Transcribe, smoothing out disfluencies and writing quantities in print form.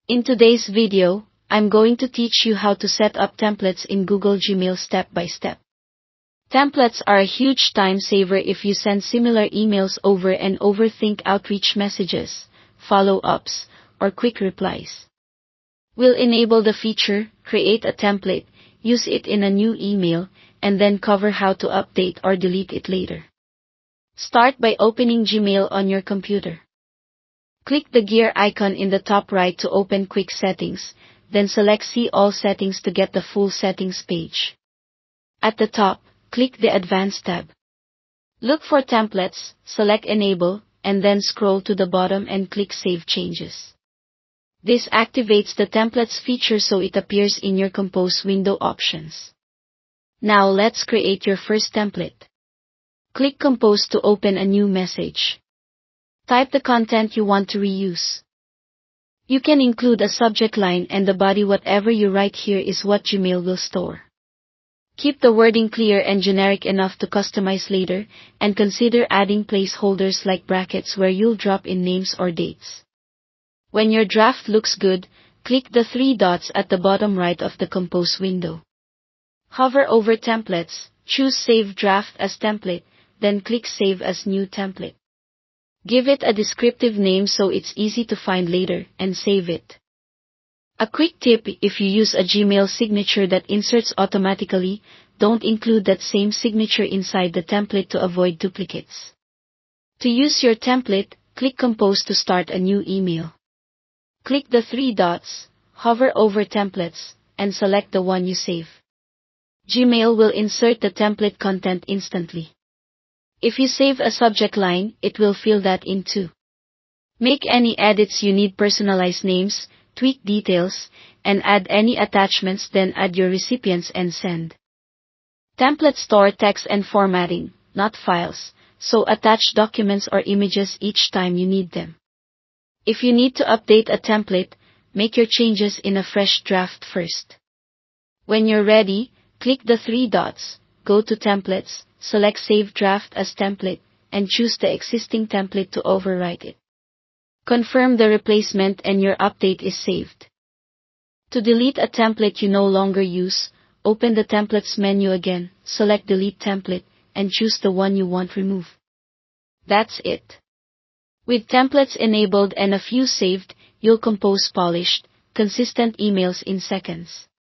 In today's video, I'm going to teach you how to set up templates in Google Gmail step by step. Templates are a huge time saver if you send similar emails over and over. Think outreach messages, follow-ups, or quick replies. We'll enable the feature, create a template, use it in a new email, and then cover how to update or delete it later. Start by opening Gmail on your computer. Click the gear icon in the top right to open Quick Settings, then select See All Settings to get the full settings page. At the top, click the Advanced tab. Look for Templates, select Enable, and then scroll to the bottom and click Save Changes. This activates the Templates feature so it appears in your Compose window options. Now let's create your first template. Click Compose to open a new message. Type the content you want to reuse. You can include a subject line and the body. Whatever you write here is what Gmail will store. Keep the wording clear and generic enough to customize later, and consider adding placeholders like brackets where you'll drop in names or dates. When your draft looks good, click the three dots at the bottom right of the Compose window. Hover over Templates, choose Save Draft as Template, then click Save as New Template. Give it a descriptive name so it's easy to find later, and save it. A quick tip: if you use a Gmail signature that inserts automatically, don't include that same signature inside the template to avoid duplicates. To use your template, click Compose to start a new email. Click the three dots, hover over Templates, and select the one you save. Gmail will insert the template content instantly. If you save a subject line, it will fill that in too. Make any edits you need, personalize names, tweak details, and add any attachments, then add your recipients and send. Templates store text and formatting, not files, so attach documents or images each time you need them. If you need to update a template, make your changes in a fresh draft first. When you're ready, click the three dots, go to Templates, select Save Draft as Template, and choose the existing template to overwrite it. Confirm the replacement and your update is saved. To delete a template you no longer use, open the Templates menu again, select Delete Template, and choose the one you want removed. That's it. With templates enabled and a few saved, you'll compose polished, consistent emails in seconds.